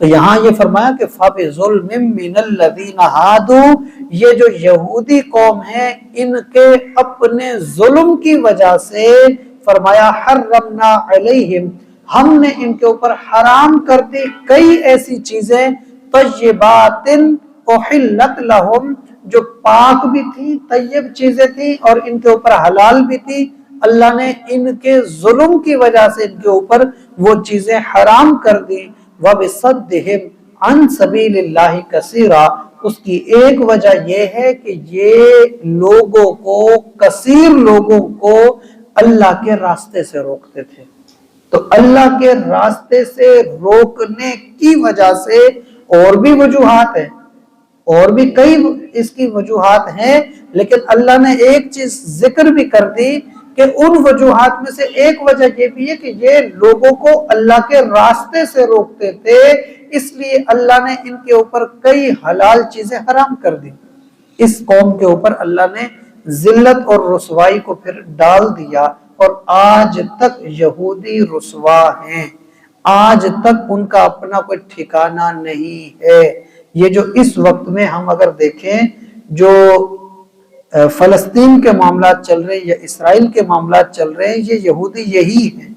تو یہاں یہ فرمایا کہ فَبِظُلْمٍ مِّنَ الَّذِينَ هَادُوا، یہ جو یہودی قوم ہے ان کے اپنے ظلم کی وجہ سے فرمایا حرمنا علیہم، ہم نے ان کے اوپر حرام کر دی کئی ایسی چیزیں طیبات احلت لہم، جو پاک بھی تھی، طیب چیزیں تھیں اور ان کے اوپر حلال بھی تھی۔ اللہ نے ان کے ظلم کی وجہ سے ان کے اوپر وہ چیزیں حرام کر دی۔ وَبِصَدِّهِمْ عَنْ سَبِيلِ اللَّهِ كَثِيرًا، اس کی ایک وجہ یہ ہے کہ یہ لوگوں کو، کثیر لوگوں کو اللہ کے راستے سے روکتے تھے۔ تو اللہ کے راستے سے روکنے کی وجہ سے اور بھی وجوہات ہیں، اور بھی کئی اس کی وجوہات ہیں، لیکن اللہ نے ایک چیز ذکر بھی کر دی کہ ان وجوہات میں سے ایک وجہ یہ بھی ہے کہ یہ لوگوں کو اللہ کے راستے سے روکتے تھے، اس لیے اللہ نے ان کے اوپر کئی حلال چیزیں حرام کر دی۔ اس قوم کے اوپر اللہ نے ذلت اور رسوائی کو پھر ڈال دیا، اور آج تک یہودی رسوا ہیں، آج تک ان کا اپنا کوئی ٹھکانہ نہیں ہے۔ یہ جو اس وقت میں ہم اگر دیکھیں جو فلسطین کے معاملات چل رہے ہیں یا اسرائیل کے معاملات چل رہے ہیں، یہ یہودی یہی ہیں،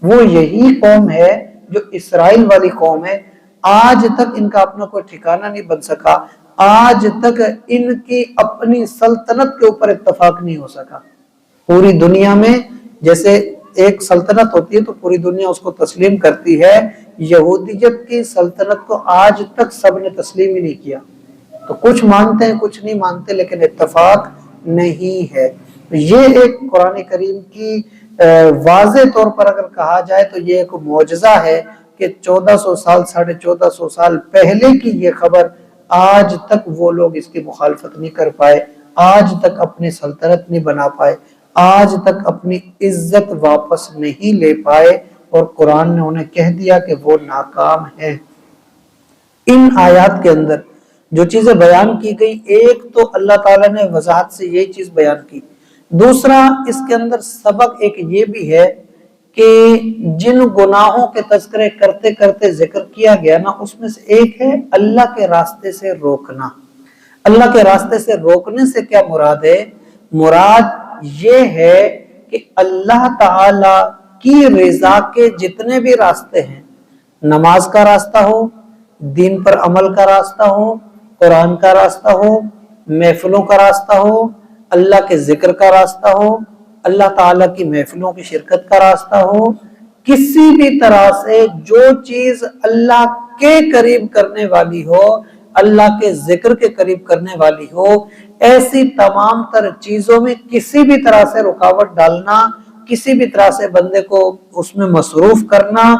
وہ یہی قوم ہے جو اسرائیل والی قوم ہے۔ آج تک ان کا اپنا کوئی ٹھکانہ نہیں بن سکا، آج تک ان کی اپنی سلطنت کے اوپر اتفاق نہیں ہو سکا۔ پوری دنیا میں جیسے ایک سلطنت ہوتی ہے تو پوری دنیا اس کو تسلیم کرتی ہے، یہودیت کی سلطنت کو آج تک سب نے تسلیم ہی نہیں کیا۔ تو کچھ مانتے ہیں کچھ نہیں مانتے، لیکن اتفاق نہیں ہے۔ یہ ایک قرآن کریم کی واضح طور پر اگر کہا جائے تو یہ ایک معجزہ ہے کہ 1400 سال 1450 سال پہلے کی یہ خبر آج تک وہ لوگ اس کی مخالفت نہیں کر پائے، آج تک اپنی سلطنت نہیں بنا پائے، آج تک اپنی عزت واپس نہیں لے پائے، اور قرآن نے انہیں کہہ دیا کہ وہ ناکام ہے۔ ان آیات کے اندر جو چیزیں بیان کی گئی، ایک تو اللہ تعالیٰ نے وضاحت سے یہی چیز بیان کی، دوسرا اس کے اندر سبق ایک یہ بھی ہے کہ جن گناہوں کے تذکرے کرتے کرتے ذکر کیا گیا نا، اس میں سے ایک ہے اللہ کے راستے سے روکنا۔ اللہ کے راستے سے روکنے سے کیا مراد ہے؟ مراد یہ ہے کہ اللہ تعالی کی رضا کے جتنے بھی راستے ہیں، نماز کا راستہ ہو، دین پر عمل کا راستہ ہو، قرآن کا راستہ ہو، محفلوں کا راستہ ہو، اللہ کے ذکر کا راستہ ہو، اللہ تعالیٰ کی محفلوں کی شرکت کا راستہ ہو، کسی بھی طرح سے جو چیز اللہ کے قریب کرنے والی ہو، اللہ کے ذکر کے قریب کرنے والی ہو، ایسی تمام تر چیزوں میں کسی بھی طرح سے رکاوٹ ڈالنا، کسی بھی طرح سے بندے کو اس میں مصروف کرنا،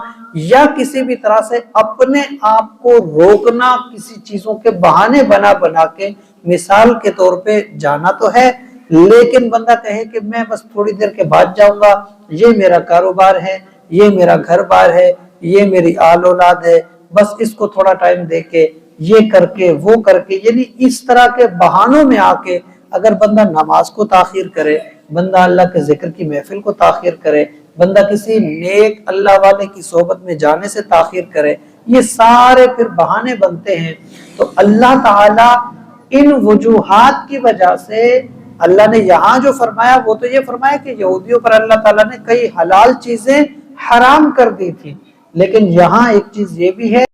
یا کسی بھی طرح سے اپنے آپ کو روکنا، کسی چیزوں کے بہانے بنا بنا کے، مثال کے طور پہ جانا تو ہے لیکن بندہ کہے کہ میں بس تھوڑی دیر کے بعد جاؤں گا، یہ میرا کاروبار ہے، یہ میرا گھر بار ہے، یہ میری آل اولاد ہے، بس اس کو تھوڑا ٹائم دے کے یہ کر کے وہ کر کے، یعنی اس طرح کے بہانوں میں آ کے اگر بندہ نماز کو تاخیر کرے، بندہ اللہ کے ذکر کی محفل کو تاخیر کرے، بندہ کسی نیک اللہ والے کی صحبت میں جانے سے تاخیر کرے، یہ سارے پھر بہانے بنتے ہیں۔ تو اللہ تعالیٰ ان وجوہات کی وجہ سے اللہ نے یہاں جو فرمایا وہ تو یہ فرمایا کہ یہودیوں پر اللہ تعالیٰ نے کئی حلال چیزیں حرام کر دی تھی، لیکن یہاں ایک چیز یہ بھی ہے